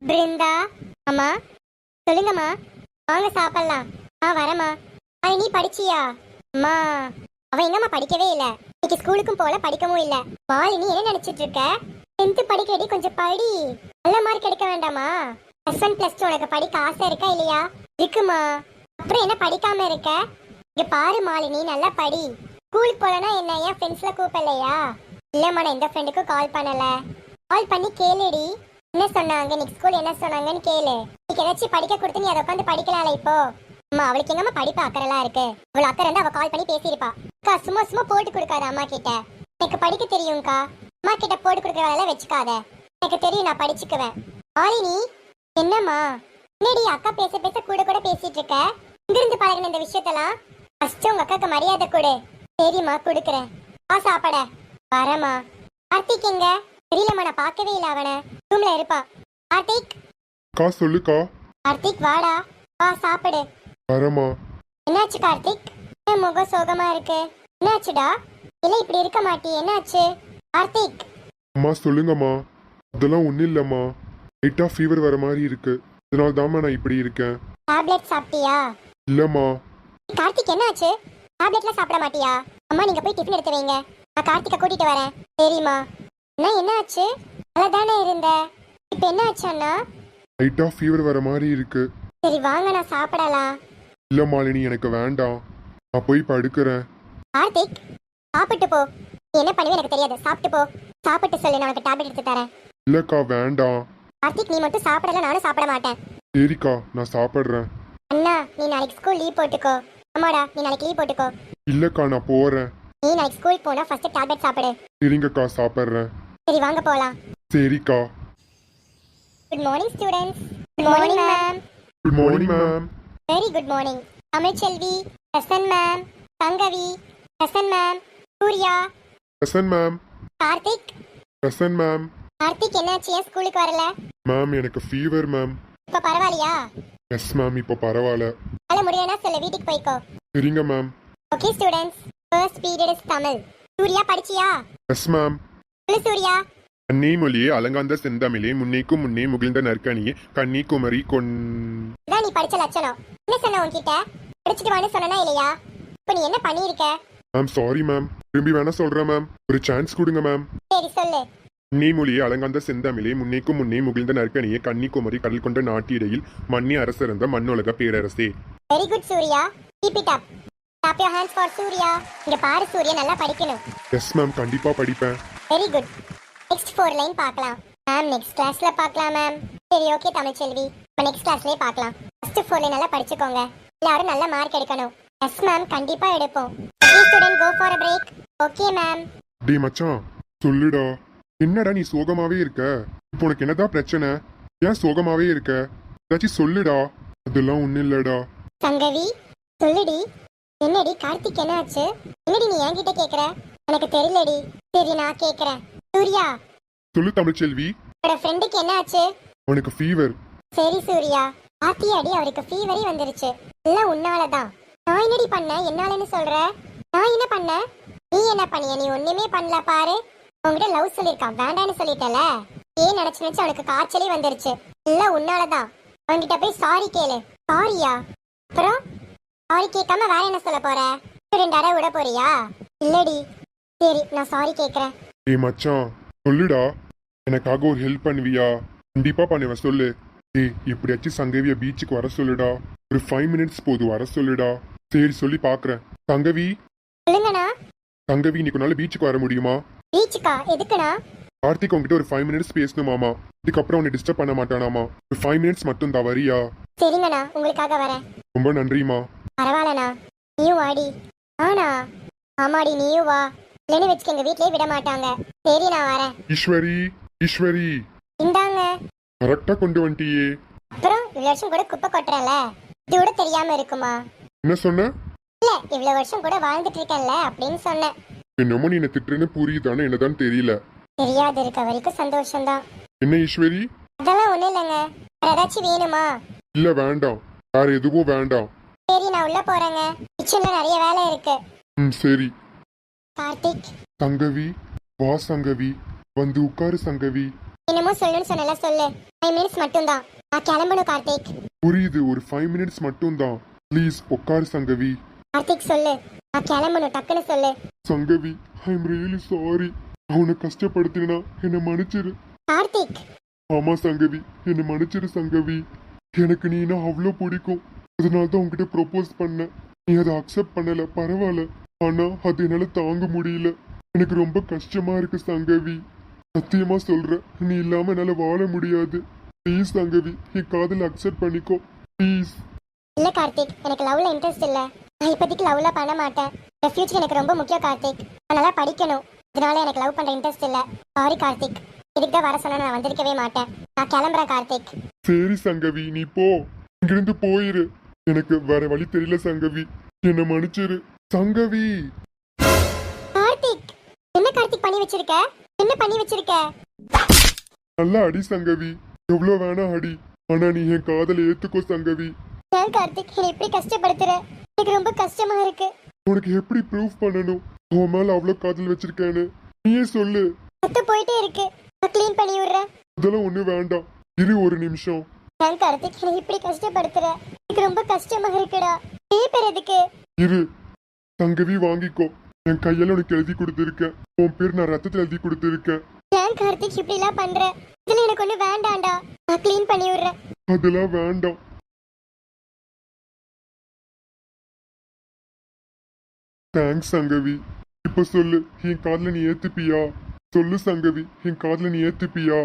பிருந்தா. அம்மா சொல்லுங்கம்மா. வாங்க சாப்பிடலாம். வரேம்மா. நீ படிச்சியா? அம்மா அவ எங்கம்மா படிக்கவே இல்ல. இன்னைக்கு ஸ்கூலுக்கும் போல படிக்கவும் இல்ல. மாலினி என்ன நினைச்சிட்டு இருக்க? 10th படிக்கடி கொஞ்சம் படி. நல்ல மார்க் எடுக்க வேண்டாமா? +1 +2 உனக்கு படிக்க ஆசை இருக்கா இல்லையா? இருக்குமா. அப்புறம் என்ன படிக்காம இருக்க? இங்க பாரு மாலினி, நல்லா படி. ஸ்கூலுக்கு போலனா என்ன, ஏன் ஃப்ரெண்ட்ஸ்ல கூப்பிடலையா? இல்லம்மா, நான் எந்த ஃப்ரெண்டுக்கும் கால் பண்ணல. கால் பண்ணி கேளுடி. என்ன சொன்னாங்க நெக்ஸ்ட் ஸ்கூல், என்ன சொன்னாங்கன்னு கேளு. இன்னைக்கு ஏதாச்சும் படிக்க கொடுத்து நீ அதை உட்காந்து படிக்கலாம்ல இப்போ. அம்மா அவளுக்கு எங்கம்மா படிப்பு அக்கறலாம் இருக்கு. அவள் அக்கறை இருந்தா அவ கால் பண்ணி பேசியிருப்பா. அக்கா சும்மா சும்மா போட்டு கொடுக்காத அம்மா கிட்ட. எனக்கு படிக்க தெரியும்க்கா. அம்மா கிட்ட போட்டு கொடுக்குற வேலை வச்சுக்காத. எனக்கு தெரியும், நான் படிச்சுக்குவேன். மாலினி. என்னம்மா? என்னடி அக்கா பேச பேச கூட கூட பேசிட்டு இருக்க? இங்கிருந்து பழகின இந்த விஷயத்தெல்லாம் ஃபர்ஸ்ட் உங்க அக்காக்கு மரியாதை கொடு. சரிம்மா, கொடுக்குறேன். சாப்பாட வரமா. கார்த்திக் எங்க? தெரியலம்மா, நான் பார்க்கவே இல்லை. அவனை ரூம்ல இருப்பா. கார்த்திக். கா சொல்லுக்கா. கார்த்திக் வாடா, சாப்பிடு. வரமா. என்னாச்சு கார்த்திக்? முகம் சோகமா இருக்கு. என்னாச்சுடா? இல்ல இப்படி இருக்க மாட்டி, என்னாச்சு கார்த்திக்? அம்மா சொல்லுங்கம்மா. அதெல்லாம் ஒன்றும் இல்லைம்மா. லைட்டாக ஃபீவர் வர மாதிரி இருக்கு. அதனால தாம்மா நான் இப்படி இருக்கேன். டேப்லெட் சாப்பிட்டியா? இல்லைம்மா. கார்த்திக் என்னாச்சு? டேப்லெட்லாம் சாப்பிட மாட்டியா? அம்மா நீங்க போய் டிஃபன் எடுத்து வைங்க, நான் கார்த்திகை கூட்டிட்டு வரேன். சரிம்மா. என்னாச்சு? நல்லதானே இருந்த, இப்போ என்னாச்சு அண்ணா? லைட்டாக ஃபீவர் வர மாதிரி இருக்கு. சரி வாங்க, நான் சாப்பிடலாம். இல்லை மாலினி, எனக்கு வேண்டாம். நான் போய் படுக்கிறேன். கார்த்திக் சாப்பிட்டு போ. நீ என்ன பண்ணுவே எனக்கு தெரியாது. சாப்பிட்டு போ. சாப்பிட்டு சொல்லு, நான் உனக்கு டேப்லெட் எடுத்து தரேன். இல்லைக்கா வேண்டாம். கார்த்திக் நீ மட்டும் சாப்பிடல, நானும் சாப்பிட மாட்டேன். சரிக்கா, நான் சாப்பிட்றேன். அண்ணா நீ நாளைக்கு ஸ்கூல் லீவ் போட்டுக்கோ. அம்மாடா நீ நாளைக்கு லீவ் போட்டுக்கோ. இல்லைக்கா, நான் போகிறேன். நீ நாளைக்கு ஸ்கூல் போனா ஃபர்ஸ்ட் டேப்லெட் சாப்பிடு. சரிங்கக்கா, சாப்பிட்றேன். சரி வாங்க போலாம். சரிக்கா. Good morning students. Good morning ma'am. Good morning ma'am. Very good morning. Tamilselvi, present ma'am, Sangavi, present ma'am, Surya, present ma'am. Karthik. Present ma'am. Karthik என்னாச்சு, ஏன் ஸ்கூலுக்கு வரல? மேம் எனக்கு ஃபீவர் மேம். இப்ப பரவாயில்லையா? எஸ் மேம், இப்போ பரவாயில்ல. நல்ல முடியலனா சொல்லு, வீட்டுக்கு போய்க்கோ. சரிங்க ma'am. Okay students, first period is Tamil. Surya படிச்சியா? Yes ma'am. சொல்லு சூர்யா. அன்னி மொழியே அலங்காந்த செந்தமிழே முன்னைக்கும் முன்னே முகிழ்ந்த நற்கனியே கன்னி குமரி இதான் நீ படிச்ச லட்சணம். என்ன சொன்ன உன்கிட்ட? படிச்சுட்டு வான்னு சொன்னா இல்லையா? இப்போ நீ என்ன பண்ணியிருக்க? Ma'am sorry ma'am. திரும்பி வேணா சொல்றேன் மேம். ஒரு சான்ஸ் கொடுங்க மேம். சரி சொல்லு. அன்னி மொழியே அலங்காந்த செந்தமிழே முன்னைக்கும் முன்னே முகிழ்ந்த நற்கனியே கன்னி குமரி கடல் கொண்ட நாட்டிடையில் மன்னி அரசிருந்த மண்ணுலக பேரரசே. Very good Surya. Keep it up. Clap your hands for Surya. இங்க பாரு சூர்யா, நல்லா படிக்கணும். எஸ் மேம், கண்டிப்பா படிப்பேன். Very good. நெக்ஸ்ட் 4 லைன் பார்க்கலாம். மேம் நெக்ஸ்ட் கிளாஸ்ல பார்க்கலாம் மேம். சரி ஓகே தமிழ்ச்செல்வி, நம்ம நெக்ஸ்ட் கிளாஸ்லயே பார்க்கலாம். ஃபர்ஸ்ட் 4 லைன் நல்லா படிச்சுக்கோங்க. எல்லாரும் நல்ல மார்க் எடுக்கணும். எஸ் மேம், கண்டிப்பா எடுப்போம். Okay student, go for a break. Okay ma'am. டேய் மச்சான், சொல்லுடா. என்னடா நீ சோகமாவே இருக்க? இப்போ உனக்கு என்னதான் பிரச்சனை? ஏன் சோகமாவே இருக்க? ஏதாச்சும் சொல்லுடா. அதெல்லாம் ஒன்றும் இல்லடா. சங்கவி சொல்லுடி. என்னடி கார்த்திக் என்னாச்சு? என்னடி நீ என்கிட்ட கேக்குற? எனக்கு தெரியலடி. சரி நான் கேக்குறேன். சூர்யா சொல்லு தமிழ்ச்செல்வி. என்னோட ஃப்ரெண்டுக்கு என்னாச்சு? அவனுக்கு ஃபீவர். சரி சூர்யா, ஆத்தியாடி அவருக்கு ஃபீவரே வந்துருச்சு. எல்லாம் உன்னாலதான். நான் என்னடி பண்ண? என்னாலன்னு சொல்ற? நான் என்ன பண்ண? நீ என்ன பண்ணிய? நீ ஒண்ணுமே பண்ணல பாரு. உன்கிட்ட லவ் சொல்லிருக்கான், வேண்டான்னு சொல்லிட்டல. ஏன் நினைச்சு அவனுக்கு காய்ச்சலே வந்துருச்சு. எல்லாம் உன்னாலதான். அவன்கிட்ட போய் சாரி கேளு. சாரியா? அப்புறம் சாரி கேட்காம வேற என்ன சொல்ல போற? 2 அரை விட போறியா? இல்லடி. சரி நான் சாரி கேக்குறேன். ஏய் மச்சான், சொல்லுடா. எனக்காக ஒரு ஹெல்ப் பண்ணுவியா? கண்டிப்பா பண்ணுவேன், சொல்லு. ஏய் எப்படியாச்சும் சங்கவிய பீச்சுக்கு வர சொல்லுடா. ஒரு 5 மினிட்ஸ் போதும், வர சொல்லுடா. சரி சொல்லி பாக்குறேன். சங்கவி. சொல்லுங்கண்ணா. சங்கவி, இன்னைக்கு நாள் பீச்சுக்கு வர முடியுமா? பீச்சுக்கா? எதுக்குண்ணா? கார்த்திக் உங்ககிட்ட ஒரு 5 மினிட்ஸ் பேசணுமாமா. இதுக்கப்புறம் உன்னை டிஸ்டர்ப் பண்ண மாட்டானாமா. ஒரு 5 மினிட்ஸ் மட்டும் தான், வரியா? சரிங்கண்ணா, உங்களுக்காக வரேன். ரொம்ப நன்றிமா. பரவாயில்லண்ணா, நீயும் வாடி. ஆனா ஆமாடி, நீயும் வா. இல்லைன்னு வச்சுக்க, எங்க வீட்லயே விட மாட்டாங்க. சரி நான் வரேன். ஈஸ்வரி. ஈஸ்வரி. இந்தாங்க. கரெக்டா கொண்டு வந்துட்டியே. அப்புறம் இவ்வளவு வருஷம் கூட குப்பை கொட்டுறல, இது கூட தெரியாம இருக்குமா? என்ன சொன்ன? இல்ல, இவ்வளவு வருஷம் கூட வாழ்ந்துட்டு இருக்கேன்ல அப்படின்னு சொன்னேன். என்னமோ நீ என்ன திட்டுறேன்னு புரியுதானே, என்னதான் தெரியல. தெரியாது, இருக்க வரைக்கும் சந்தோஷம்தான். என்ன ஈஸ்வரி? அதெல்லாம் ஒண்ணும் இல்லைங்க. வேற ஏதாச்சும் வேணுமா? இல்ல வேண்டாம், வேற எதுவும் வேண்டாம். சரி நான் உள்ள போறேங்க. கிச்சன்ல நிறைய வேலை இருக்கு. சரி. கார்த்திக். சங்கவி. வா சங்கவி, வந்து உட்காரு சங்கவி. என்னமோ சொல்லணும்னு சொன்னல சொல்லு. 5 மினிட்ஸ் மட்டும்தான். நான் கிளம்பணும் கார்த்திக். புரியுது, ஒரு 5 மினிட்ஸ் மட்டும்தான். ப்ளீஸ் உட்காரு சங்கவி. கார்த்திக் சொல்லு. நான் கிளம்பணும், டக்குன்னு சொல்லு. Sangavi, I am really sorry. அவனை கஷ்டப்படுத்தினா என்னை மன்னிச்சிரு. கார்த்திக். ஆமா சங்கவி, என்னை மன்னிச்சிரு சங்கவி. எனக்கு நீனா அவ்வளோ பிடிக்கும். அதனால தான் உங்ககிட்ட ப்ரொபோஸ் பண்ணேன். நீ அதை அக்செப்ட் பண்ணல, பரவாயில்ல. ஆனா அது என்னால தாங்க முடியல. எனக்கு ரொம்ப கஷ்டமா இருக்கு சங்கவி. சத்தியமா சொல்றேன், நீ இல்லாம என்னால வாழ முடியாது. ப்ளீஸ் சங்கவி, என் காதலை அக்செப்ட் பண்ணிக்கோ ப்ளீஸ். இல்ல கார்த்திக், எனக்கு லவ்ல இன்ட்ரெஸ்ட் இல்ல. நான் இப்போதைக்கு லவ்ல பண்ண மாட்டேன். இந்த ஃபியூச்சர் எனக்கு ரொம்ப முக்கியம் கார்த்திக். நான் நல்லா படிக்கணும். இதனால எனக்கு லவ் பண்ற இன்ட்ரெஸ்ட் இல்ல. சாரி கார்த்திக். இதுக்கு தான் வர சொன்னா நான் வந்திருக்கவே மாட்டேன். நான் கிளம்புறேன் கார்த்திக். சரி சங்கவி, நீ போ. இங்கிருந்து போயிரு. எனக்கு வேற வழி தெரியல சங்கவி. என்னை மன்னிச்சிரு சங்கவி. கார்த்திக், என்ன கார்த்திக் பண்ணி வச்சிருக்க? என்ன பண்ணி வச்சிருக்க? நல்லா அடி சங்கவி, எவ்வளோ வேணா அடி. ஆனா நீ என் காதலை ஏத்துக்கோ சங்கவி. ஏன் கார்த்திக் என்னை இப்படி கஷ்டப்படுத்துற? எனக்கு ரொம்ப கஷ்டமா இருக்கு. உனக்கு எப்படி ப்ரூஃப் பண்ணணும் உன் மேல அவ்வளோ காதல் வச்சிருக்கேன்னு? நீயே சொல்லு. சத்து போயிட்டே இருக்கு. நான் க்ளீன் பண்ணி விடுறேன். அதெல்லாம் ஒண்ணு வேண்டாம். இரு ஒரு நிமிஷம். ஏன் கார்த்திக் என்னை இப்படி கஷ்டப்படுத்துற? எனக்கு ரொம்ப கஷ்டமா இருக்குடா. பேப்பர் எதுக்கு? இரு சங்கவி, வாங்கிக்கோ. என் கையால உனக்கு எழுதி கொடுத்துருக்கேன். உன் பேர் நான் ரத்தத்தில் எழுதி கொடுத்துருக்கேன். ஏன் கார்த்திக் இப்படி எல்லாம் பண்ற? இதுல எனக்கு ஒண்ணு வேண்டாம்டா. நான் க்ளீன் பண்ணி விடுறேன். அதெல்லாம் வேண்டாம். தேங்க்ஸ் சங்கவி. இப்ப சொல்லு, என் காதல நீ ஏத்துப்பியா? சொல்லு சங்கவி, என் காதல நீ ஏத்துப்பியா?